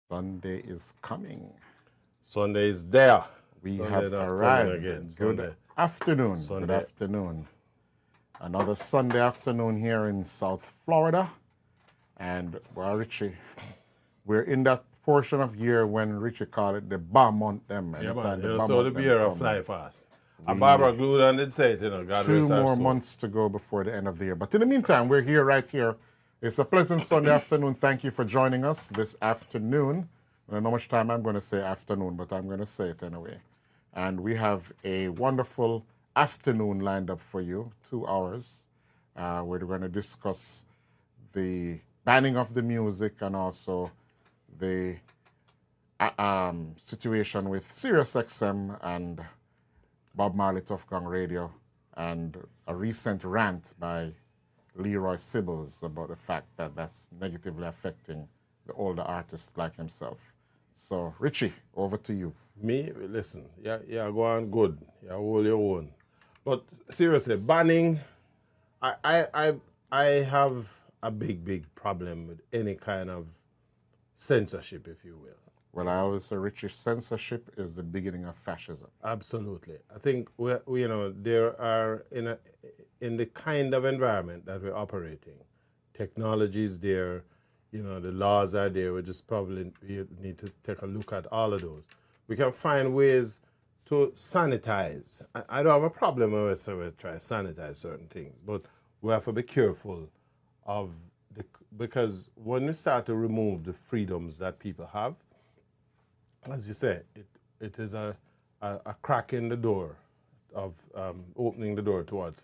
Sunday is coming. Sunday is there. We Sunday have not arrived. coming again. Good Sunday. afternoon. Sunday. Good afternoon. Another Sunday afternoon here in South Florida. And, well, Richie, we're in that portion of year when Richie called it the bomb month. Yeah, man. So the beer fly fast. And Barbara Gludan did say it, God rest her soul. 2 more months to go before the end of the year. But in the meantime, we're here right here. It's a pleasant Sunday afternoon. Thank you for joining us this afternoon. I don't know how much time I'm going to say afternoon, but I'm going to say it anyway. And we have a wonderful afternoon lined up for you, 2 hours. We're going to discuss the banning of the music and also the situation with Sirius XM and Bob Marley Tough Gang Radio, and a recent rant by Leroy Sibbles about the fact that that's negatively affecting the older artists like himself. So, Richie, over to you. Me, listen, you're going good. You hold your own. But seriously, banning, I have a big problem with any kind of censorship, if you will. Well, I always say, Richie, censorship is the beginning of fascism. Absolutely. I think there are in the kind of environment that we're operating, technology is there, the laws are there. We just probably need to take a look at all of those. We can find ways to sanitize. I don't have a problem when we try to sanitize certain things, but we have to be careful because when we start to remove the freedoms that people have, as you say, it is a crack in the door of opening the door towards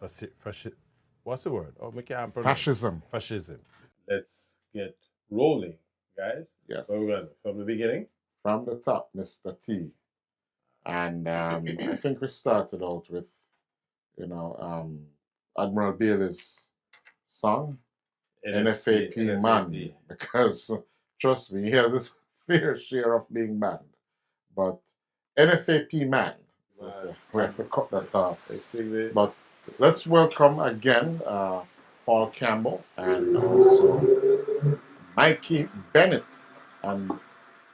what's the word? Oh, we can't pronounce. Fascism. Let's get rolling, guys. Yes. Where we going? From the beginning? From the top, Mr. T. And I think we started out with, Admiral Bailey's song, NFAP Man, because, trust me, he has his fair share of being banned. But NFAP Man, we have to cut that off. But let's welcome again Paul Campbell and also Mikey Bennett. And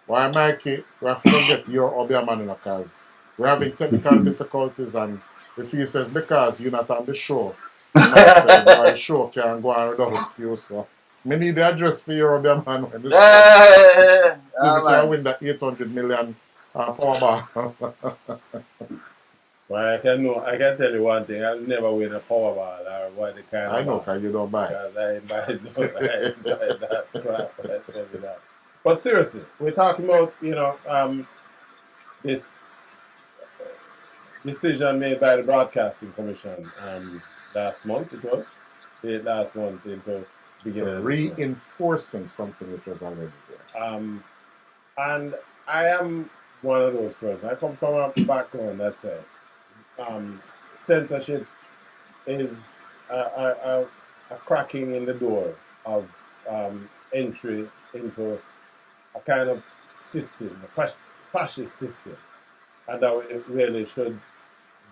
why, Mikey, we have to get your Obiaman in because we're having technical difficulties, and if he says because you're not on the show, the show can go on without you. So we need the address for your Obiaman when this can win that 800 million Powerball. Well, I can tell you one thing. I'll never win a Powerball or what the kind of. I know, because you don't buy it. Because I ain't buy that crap. I tell you that. But seriously, we're talking about, this decision made by the Broadcasting Commission last month, it was. Last month into beginning of this month. Reinforcing something which was already there. And I am one of those persons. I come from a background that said censorship is a cracking in the door of entry into a kind of system, a fascist system, and that we really should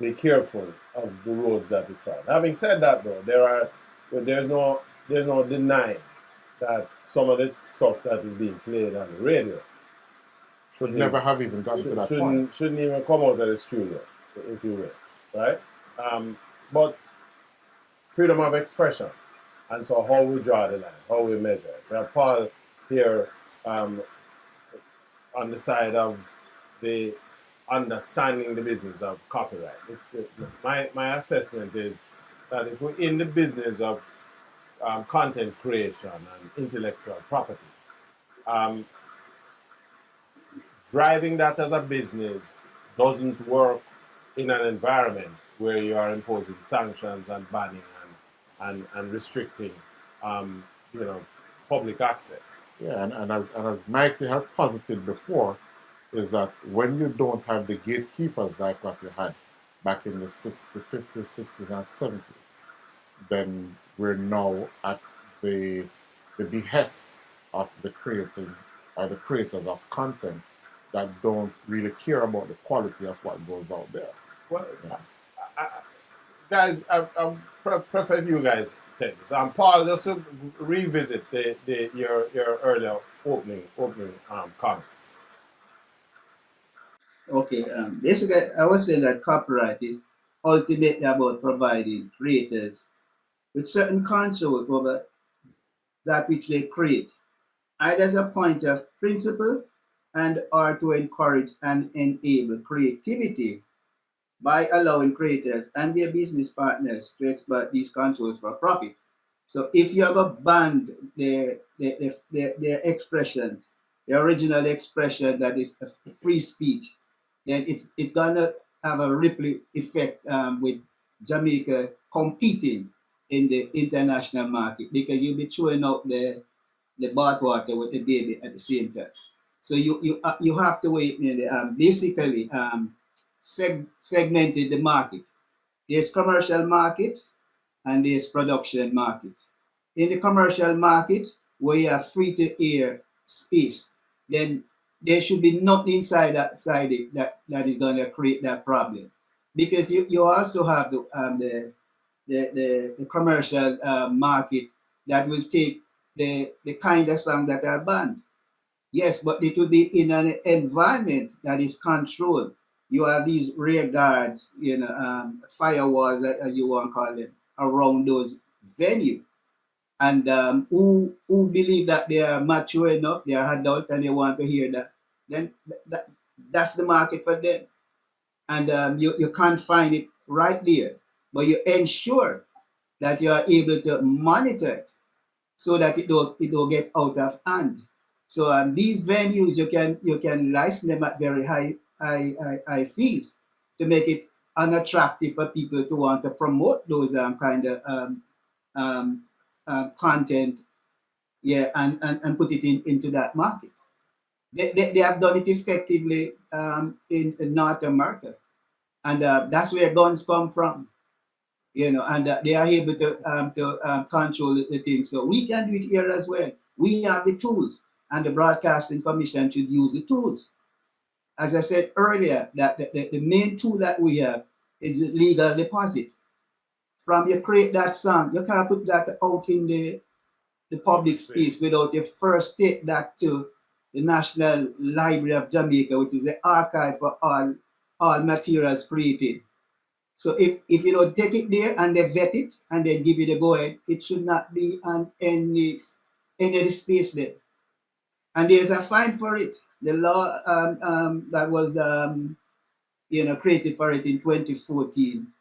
be careful of the roads that we try. Having said that, though, there's no denying that some of the stuff that is being played on the radio should never have even gotten to that point. Shouldn't even come out of the studio, if you will, right? But freedom of expression, and so how we draw the line, how we measure it. We have Paul here on the side of the understanding the business of copyright. My assessment is that if we're in the business of content creation and intellectual property, driving that as a business doesn't work in an environment where you are imposing sanctions and banning and restricting, public access. Yeah, and as Mikey has posited before, is that when you don't have the gatekeepers like what you had back in the 50s, 60s, and 70s, then we're now at the behest of the creating or the creators of content that don't really care about the quality of what goes out there. Well, guys, I prefer if you guys take this. Paul, just to revisit your earlier opening comments. Okay, basically, I was saying that copyright is ultimately about providing creators with certain control over that which they create, either as a point of principle and or to encourage and enable creativity by allowing creators and their business partners to exploit these controls for profit. So if you have a banned their expressions, the original expression that is a free speech, then it's gonna have a ripple effect with Jamaica competing in the international market because you'll be throwing out the bathwater with the baby at the same time. So you have to wait basically segmented the market. There's commercial market and there's production market. In the commercial market, where you have free to air space, then there should be nothing inside it that is going to create that problem. Because you also have the commercial market that will take the kind of song that are banned. Yes, but it will be in an environment that is controlled. You have these rear guards, firewalls that you want to call them, around those venues. And who believe that they are mature enough, they are adult, and they want to hear that, then that's the market for them. And you can't find it right there, but you ensure that you are able to monitor it so that it don't get out of hand. So these venues you can license them at very high fees to make it unattractive for people to want to promote those kind of content, yeah, and put it into that market. They have done it effectively in North America, and that's where guns come from, and they are able to control the thing. So we can do it here as well. We have the tools, and the Broadcasting Commission should use the tools. As I said earlier, that the main tool that we have is legal deposit. From you create that song, you can't put that out in the public space without you first take that to the National Library of Jamaica, which is the archive for all materials created. So if you don't take it there and they vet it and then give you the go ahead, it should not be on any space there. And there's a fine for it. The law that was created for it in 2014.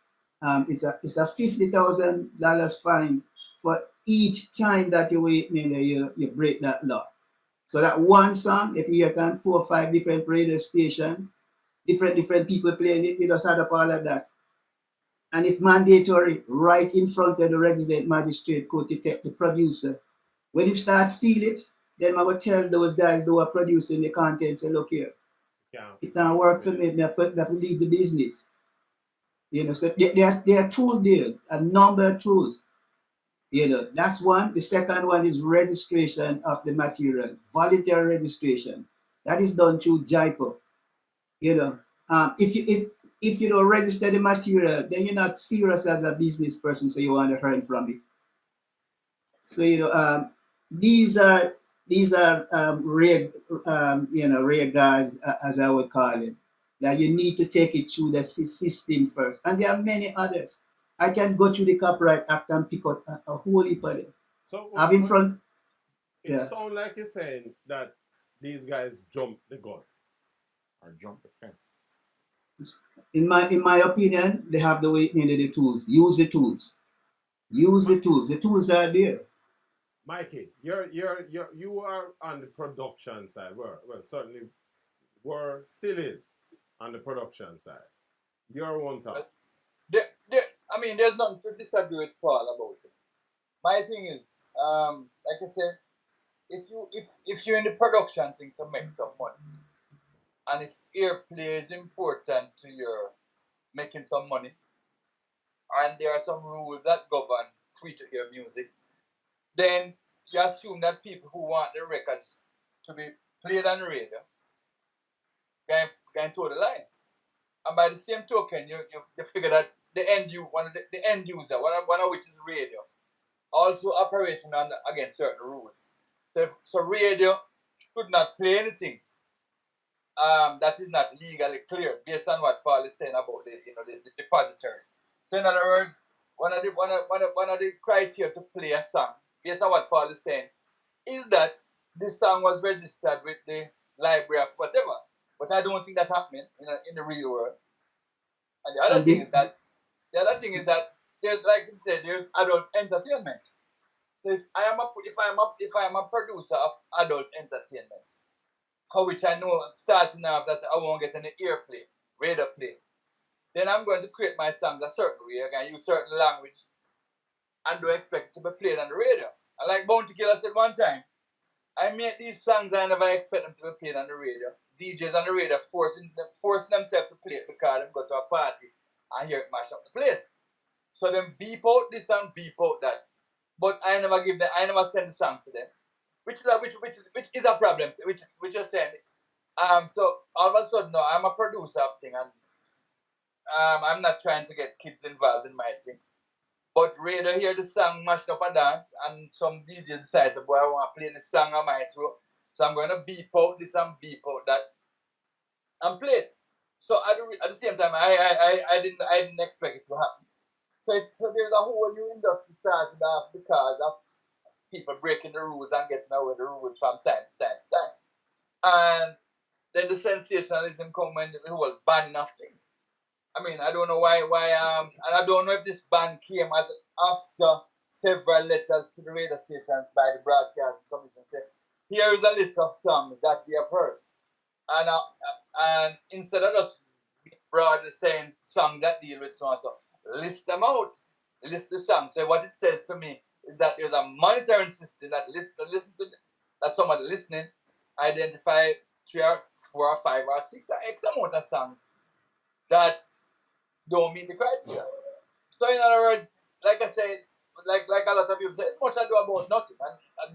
It's a $50,000 fine for each time that you break that law. So that one song, if you hear 4 or 5 different radio stations, different people playing it, you just add up all of that. And it's mandatory right in front of the resident magistrate court to take the producer. When you start feel it, then I will tell those guys who are producing the content, say, look here, it don't work for me, I have to leave the business. So there are tools there, a number of tools. That's one. The second one is registration of the material, voluntary registration. That is done through JIPO. If you don't register the material, then you're not serious as a business person, so you want to earn from it. So these are rare rare guys, as I would call it, that you need to take it through the system first, and there are many others. I can go through the Copyright Act and pick out a whole heap of them. So having front, it sounds like you're saying that these guys jump the gun or jump the fence. In my opinion, they have the way needed the tools. Use the tools. Use the tools. The tools are there. Mikey, you are on the production side. Well, certainly, still is on the production side. Your own thoughts. I mean, there's nothing to disagree with Paul about it. My thing is, like I said, if you're in the production thing to make some money, and if AirPlay is important to your making some money, and there are some rules that govern free-to-air music, then you assume that people who want the records to be played on the radio can toe the line. And by the same token, you figure that the end user, one of which is radio, also operating against certain rules. So radio could not play anything that is not legally clear, based on what Paul is saying about the depository. So in other words, one of the criteria to play a song, based on what Paul is saying, is that this song was registered with the library of whatever. But I don't think that happening in the real world. And the other thing is that there's, like you said, there's adult entertainment. So if I am a producer of adult entertainment, for which I know starting off that I won't get any AirPlay, radio play, then I'm going to create my songs a certain way. I can use certain language and don't expect it to be played on the radio. And like Bounty Killer said one time, I make these songs I never expect them to be played on the radio. DJs on the radio forcing themselves to play it because they go to a party and hear it mash up the place. So them beep out this and beep out that. But I never send the song to them. Which is a problem, which you're saying. So all of a sudden now I'm a producer of thing, and I'm not trying to get kids involved in my thing. But radio hear the song mashed up a dance, and some DJ decides, boy, I want to play this song on my throat. So I'm going to beep out this and beep out that and play it. So at the same time, I didn't expect it to happen. So there's a whole new industry started off because of people breaking the rules and getting away with the rules from time to time. And then the sensationalism come when the whole banning of things. I mean, I don't know why and I don't know if this ban came as after several letters to the radio stations by the broadcast commission saying, here is a list of songs that we have heard. And instead of just broadly saying songs that deal with so and so, list them out. List the songs. So what it says to me is that there's a monitoring system that that somebody listening identify 3 or 4 or 5 or 6 or X amount of songs that don't meet the criteria. So in other words, like I said, like a lot of people say, much ado about nothing.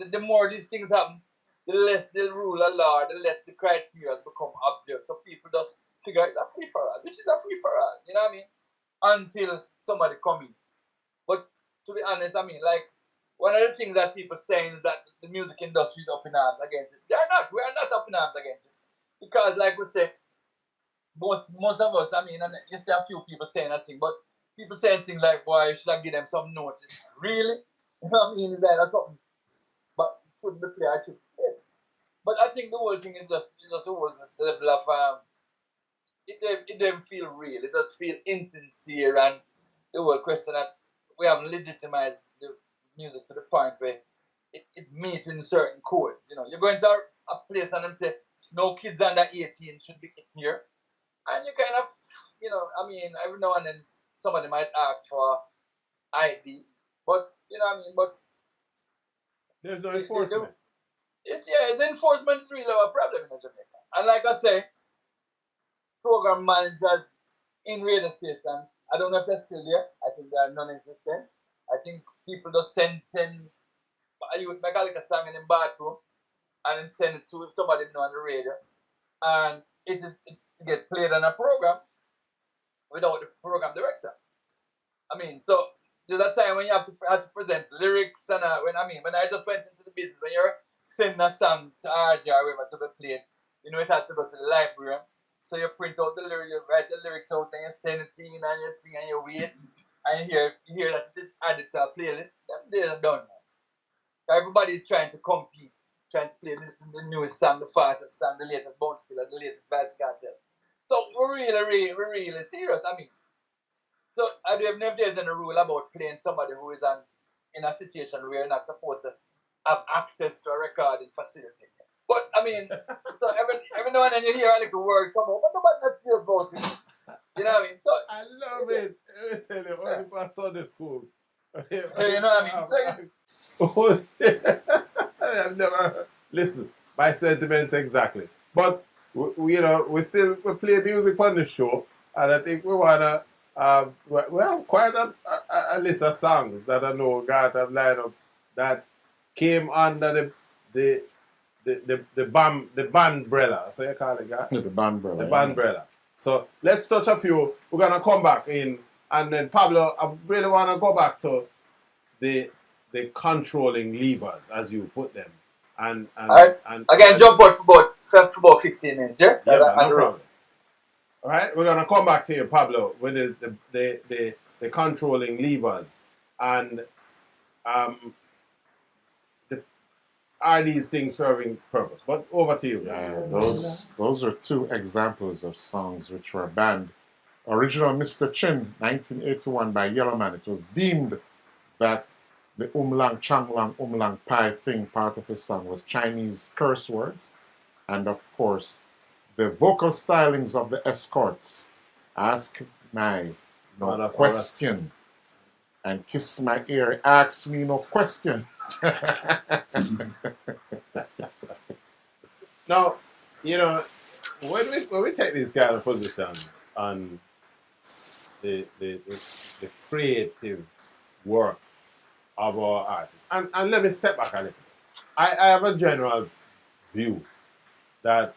And the more these things happen, the less the rule of law, the less the criteria become obvious. So people just figure it's a free for all, which is a free for all. You know what I mean? Until somebody come in. But to be honest, I mean, like, one of the things that people saying is that the music industry is up in arms against it. They are not. We are not up in arms against it. Because, like we say, most of us, I mean, and you see a few people saying that thing, but people saying things like, boy, you should have give them some notice. Really? You know what I mean? Is that something? But couldn't be clear, I should play. But I think the whole thing is just a whole level of, it doesn't feel real. It does feel insincere, and the whole question that we haven't legitimized the music to the point where it meets in certain codes. You know, you're going to a place and them say, no kids under 18 should be here. And you kind of, you know, I mean, every now and then somebody might ask for ID, but, you know what I mean, but there's no enforcement. It's enforcement is really a problem in Jamaica. And like I say, program managers in radio stations, I don't know if they're still there. I think they are non-existent. I think people just send you would make like a song in the bathroom and then send it to somebody know on the radio, and it gets played on a program without the program director. I mean, so there's a time when you have to present lyrics, and when I just went into the business, when you're sending a song to RJ or whoever to be played, you know, it had to go to the library. So you print out the lyrics, you write the lyrics out, and you send it in, and you thing, and you wait, and you hear that it is added to a playlist. Them days are done now. Everybody is trying to compete, trying to play the newest song, the fastest song, the latest Bounty Killer, the latest Vibes Cartel. So we're really serious. I mean, so I don't know if there's any rule about playing somebody who is in a situation where you're not supposed to have access to a recording facility. But I mean, so every now and then you hear a little word come out, but nobody not serious about it. You know what I mean? So I love it. Let me tell you, only for Sunday school. You know what I mean? So I've never listen. My sentiments exactly, but we play music on the show, and I think we wanna we have quite a list of songs that I know Garth have lined up that came under the bandbrella, so you call it, Garth? The bandbrella. The bandbrella. So let's touch a few. We're gonna come back in And then Pablo, I really want to go back to the controlling levers, as you put them. And Alright. Again, jump out for about 15 minutes, yeah? Yeah, no problem. All right, we're gonna come back to you, Pablo, with the controlling levers, and are these things serving purpose? But over to you. Yeah, those are two examples of songs which were banned. Original Mr. Chin, 1981 by Yellowman. It was deemed that the umlang, changlang, umlang pai thing part of his song was Chinese curse words. And of course, the vocal stylings of the escorts, Ask My No Question, and Kiss My Ear, Ask Me No Question. Now, you know, when we take these kind of positions on the creative works of our artists, and let me step back a little bit. I have a general view that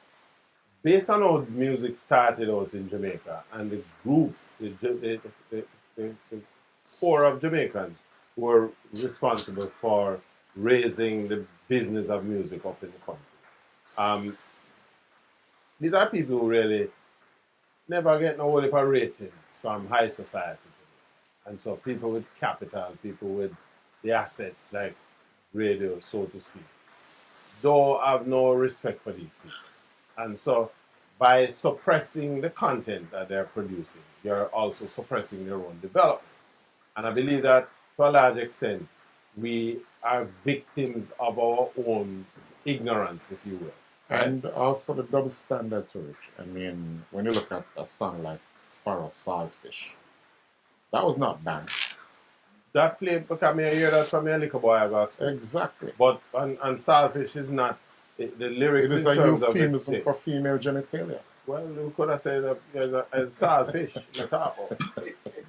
based on how music started out in Jamaica and the group, the core of Jamaicans were responsible for raising the business of music up in the country. These are people who really never get no whole heap of ratings from high society. And so people with capital, people with the assets like radio, so to speak, don't have no respect for these people. And so by suppressing the content that they're producing, you're also suppressing their own development. And I believe that to a large extent, we are victims of our own ignorance, if you will. And also the double standard to it. I mean, when you look at a song like Sparrow Saltfish, that was not banned. That played because I hear that from a little boy I got. Exactly. But and Saltfish is not the lyrics it is in terms of euphemism for female genitalia. Well, we could have said that as Saltfish, the top of.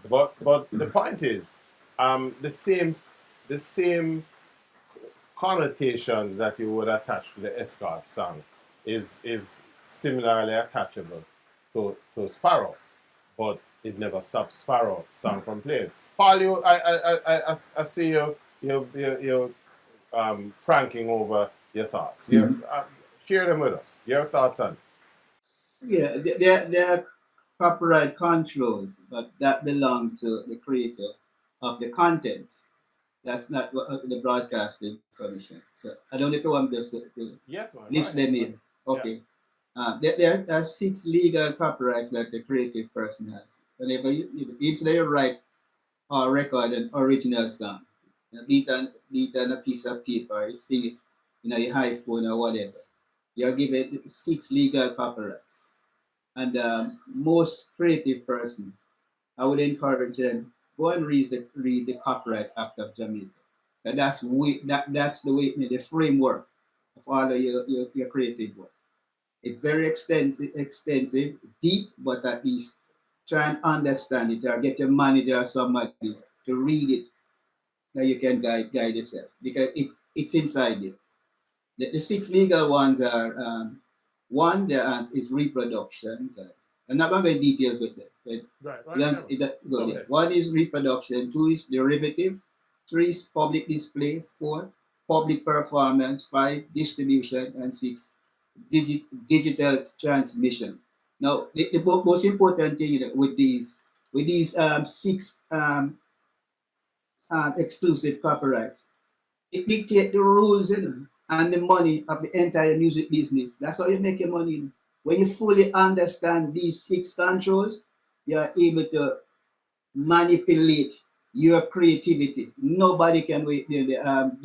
But the point is, the same connotations that you would attach to the escort song is similarly attachable to Sparrow, but it never stops Sparrow song from playing. Paul, I see you pranking over your thoughts. Share them with us. Your thoughts on it. Yeah, there are copyright controls, but that belong to the creator of the content. That's not the broadcasting commission. So I don't know if you want just to yes, man, list them in. Okay. Yeah. There are 6 legal copyrights that the creative person has. Whenever it's their right or record an original song, beat on a piece of paper, you sing it in your iPhone or whatever. You're given 6 legal copyrights. And most creative person, I would encourage them, go and read the Copyright Act of Jamaica. And that's the way, the framework of all of your creative work. It's very extensive, deep, but at least try and understand it, or get your manager or somebody to read it, that you can guide yourself, because it's inside you. The 6 legal ones are one, there is reproduction. I'm not going to go in details with that. Right. One is reproduction, 2 is derivative, 3 is public display, 4 public performance, 5 distribution, and 6 digital transmission. Now, the most important thing with these 6 exclusive copyrights, it dictates the rules and the money of the entire music business. That's how you make your money. When you fully understand these 6 controls, you are able to manipulate your creativity. Nobody can do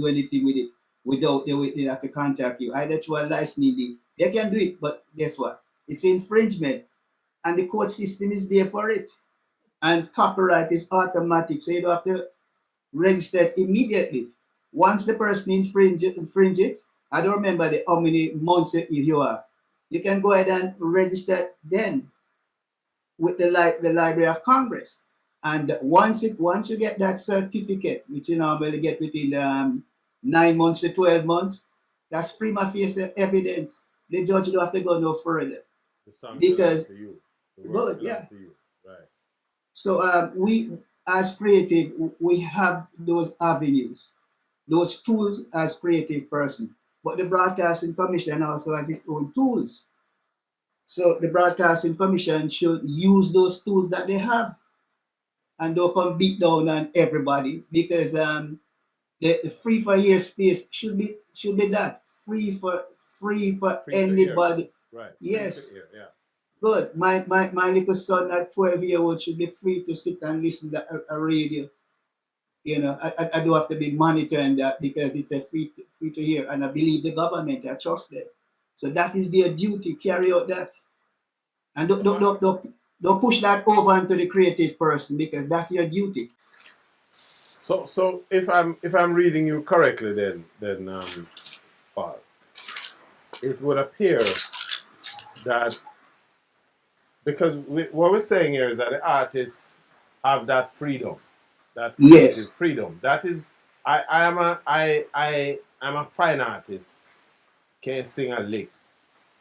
anything with it without they have to contact you, either through a licensing deed. They can do it, but guess what? It's infringement, and the court system is there for it. And copyright is automatic, so you don't have to register it immediately. Once the person infringe it, I don't remember how many months you have. You can go ahead and register then with the Library of Congress. And once you get that certificate, which you normally get within 9 months to 12 months, that's prima facie evidence. The judge don't have to go no further. The song because to you. good, yeah. To you. Right. So we, as creative, we have those avenues, those tools as creative person. But the Broadcasting Commission also has its own tools. So the Broadcasting Commission should use those tools that they have and don't come beat down on everybody because the free for ear space should be that free for Free to hear. anybody. Right. Yes. Free to hear, yeah. Good. My little son at 12-year-old should be free to sit and listen to a radio. You know, I do have to be monitoring that because it's a free to hear, and I believe the government. I trust them. So that is their duty. Carry out that, and don't push that over onto the creative person because that's your duty. So if I'm reading you correctly, then Paul, it would appear that because what we're saying here is that the artists have that freedom, that creative Yes. freedom. That is, I am a fine artist, can't sing a lick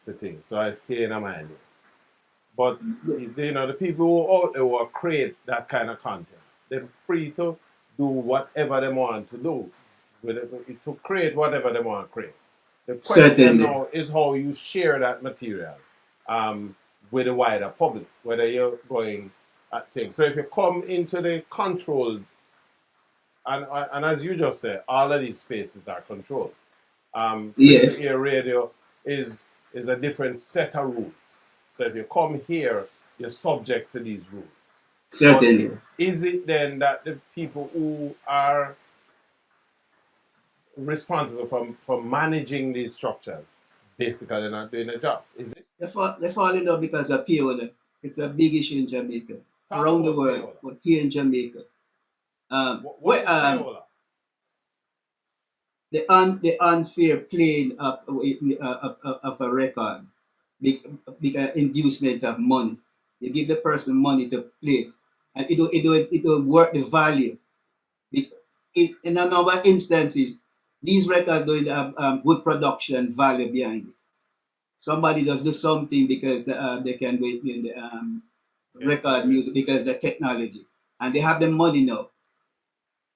the thing, so I stay in my lane. But you know, the people who out there will create that kind of content, they're free to do whatever they want to do, to create whatever they want to create. The question Certainly. now is how you share that material with the wider public, whether you're going at things. So if you come into the controlled, and as you just said, all of these spaces are controlled. Yes. Free-to-air radio is a different set of rules. So if you come here, you're subject to these rules. Certainly. But is it then that the people who are responsible for managing these structures basically not doing a job? Is it? They fall in love because of payola. It's a big issue in Jamaica, around the world, payola. but here in Jamaica. What is payola? The unfair playing of a record, big inducement of money. You give the person money to play it, and it don't work the value. In a number of instances, these records don't have good production value behind it. Somebody does do something because they can do it in the record music because the technology, and they have the money now.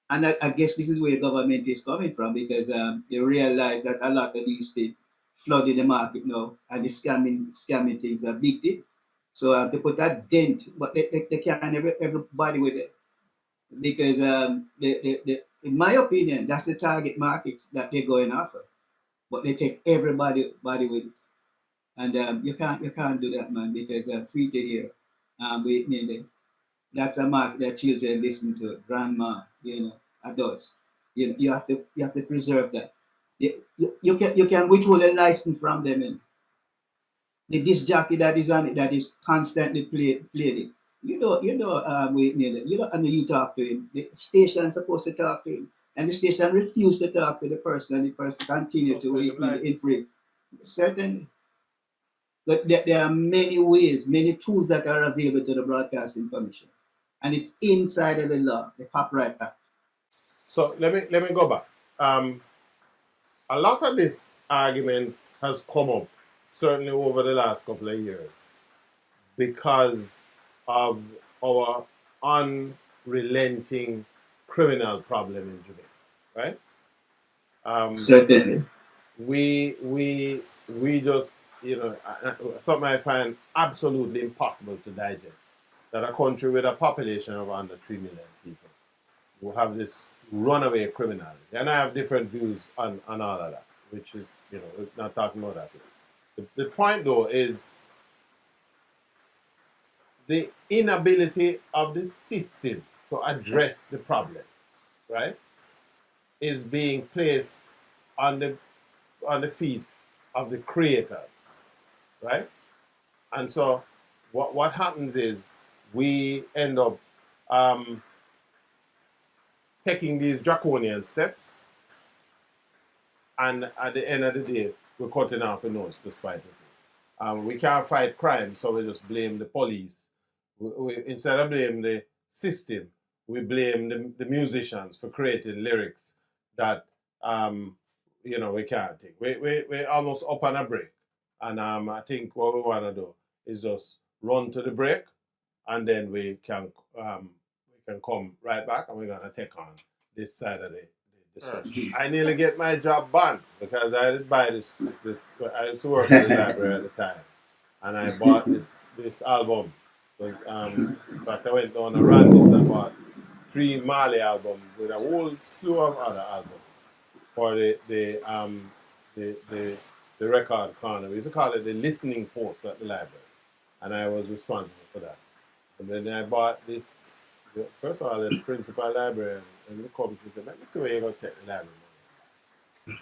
And I guess this is where government is coming from because they realize that a lot of these things flooding the market now and the scamming things are big deal. So they put that dent, but they can't everybody with it because in my opinion, that's the target market that they're going after. But they take everybody with it, and you can't do that, man, because free to hear, that's a market that children listen to, grandma, adults. You have to preserve that. You can withhold a license from them, and the disc jockey that is on it that is constantly played it. And you talk to him. The station's supposed to talk to him, and the station refused to talk to the person, and the person continued to wait in free. Certainly. But there are many ways, many tools that are available to the Broadcasting Commission, and it's inside of the law, the Copyright Act. So let me go back. A lot of this argument has come up certainly over the last couple of years because of our unrelenting criminal problem in Jamaica, right? Certainly. We just, something I find absolutely impossible to digest, that a country with a population of under 3 million people will have this runaway criminality. And I have different views on all of that, which is, we're not talking about that. The point, though, is the inability of the system to address the problem, right, is being placed on the feet of the creators, right? And so what happens is we end up taking these draconian steps, and at the end of the day, we're cutting off a nose to spite the face. We can't fight crime, so we just blame the police. Instead of blaming the system, we blame the musicians for creating lyrics that we can't take. We're almost up on a break, and I think what we want to do is just run to the break and then we can come right back, and we're gonna take on this side of the discussion. I nearly get my job banned because I did buy this. I used to work at the library at the time, and I bought this album. Because, in fact, I went down a Randy's. I bought 3 Marley albums with a whole slew of other albums for the record corner. We used to call it the listening post at the library, and I was responsible for that. And then I bought this. First of all, the principal librarian and the company said, "Let me see where you're going to take the library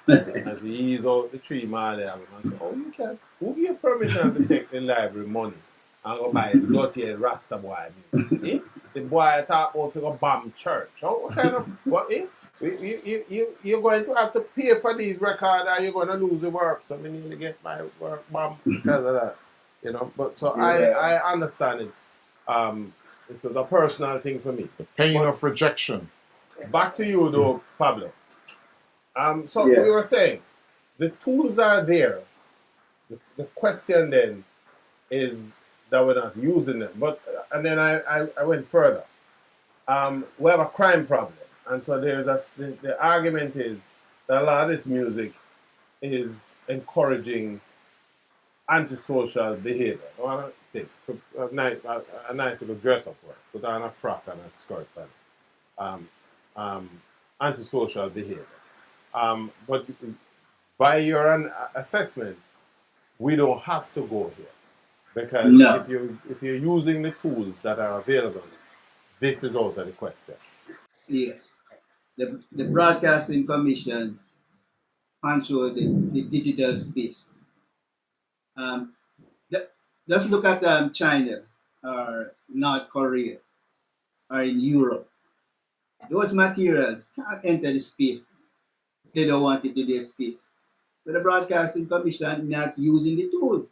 money." And he eased out the 3 Marley album and said, "Oh, you can. Who give you permission to take the library money and go buy dirty Rasta boy music? Eh? The boy talk about to go bomb church. Oh, what kind of what? Eh? You're going to have to pay for these records, or you're going to lose the work. So I need to get my work bombed because of that, you know." But so I understand it. It was a personal thing for me. The pain of rejection. Back to you though, Pablo. So we were saying the tools are there. The question then is that we're not using them. But and then I went further. We have a crime problem, and so the argument is that a lot of this music is encouraging antisocial behavior. A nice little dress up work, put on a frock and a skirt, and antisocial behavior. But by your assessment, we don't have to go here, because if you're using the tools that are available, this is out of the question. Yes, the Broadcasting Commission controls the digital space. Let's look at China or North Korea or in Europe. Those materials can't enter the space. They don't want it in their space. But the Broadcasting Commission not using the tool.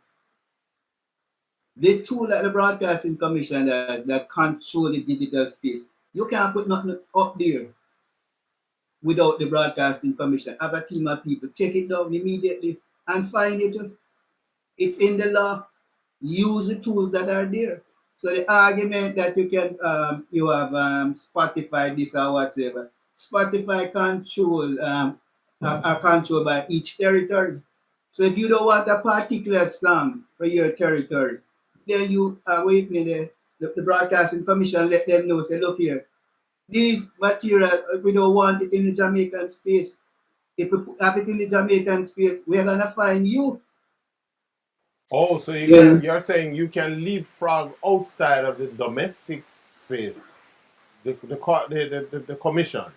The tool that the Broadcasting Commission has that control the digital space, you can't put nothing up there without the Broadcasting Commission. Have a team of people take it down immediately and find it. It's in the law. Use the tools that are there. So the argument that you can you have Spotify this or whatever, Spotify are controlled by each territory. So if you don't want a particular song for your territory, then you the Broadcasting Commission let them know, say, look here, these material, we don't want it in the Jamaican space. If we have it in the Jamaican space, we're gonna find you. Oh, so you're saying you can leapfrog outside of the domestic space, the commission,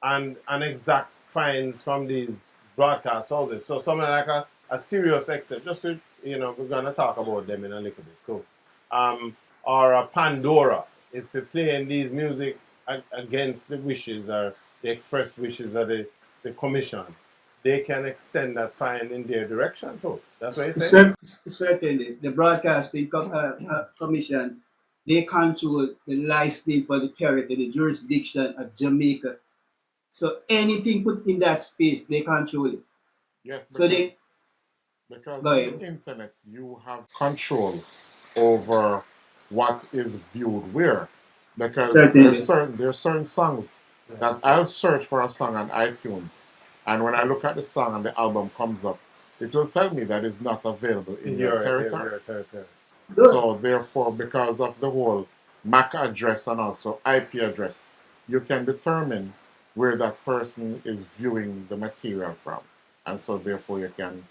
and exact fines from these broadcast houses. So something like a Sirius XM, just to, we're gonna talk about them in a little bit too. Or a Pandora, if you're playing these music against the wishes or the expressed wishes of the commission, they can extend that fine in their direction too. That's what you're saying? Certainly. The Broadcasting Commission, they control the licensing for the territory, the jurisdiction of Jamaica. So anything put in that space, they control it. Yes, because on the internet, you have control over what is viewed where. Because there's certain songs that I'll search for a song on iTunes, and when I look at the song and the album comes up, it will tell me that it's not available in your territory. So therefore, because of the whole MAC address and also IP address, you can determine where that person is viewing the material from, and so therefore you can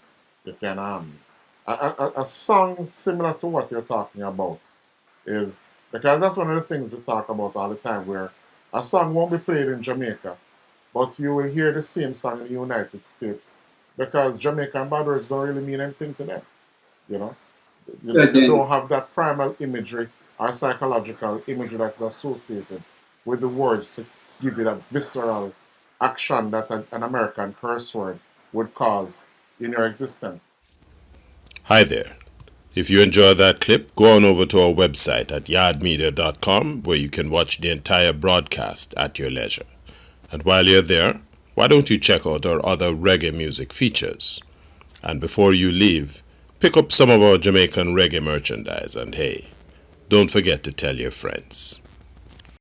a song similar to what you're talking about is, because that's one of the things we talk about all the time, where a song won't be played in Jamaica, but you will hear the same song in the United States, because Jamaican bad words don't really mean anything to them. They don't have that primal imagery or psychological imagery that's associated with the words to give you that visceral action that an American curse word would cause in your existence. Hi there. If you enjoyed that clip, go on over to our website at yawdmedia.com, where you can watch the entire broadcast at your leisure. And while you're there, why don't you check out our other reggae music features? And before you leave, pick up some of our Jamaican reggae merchandise, and hey, Don't forget to tell your friends.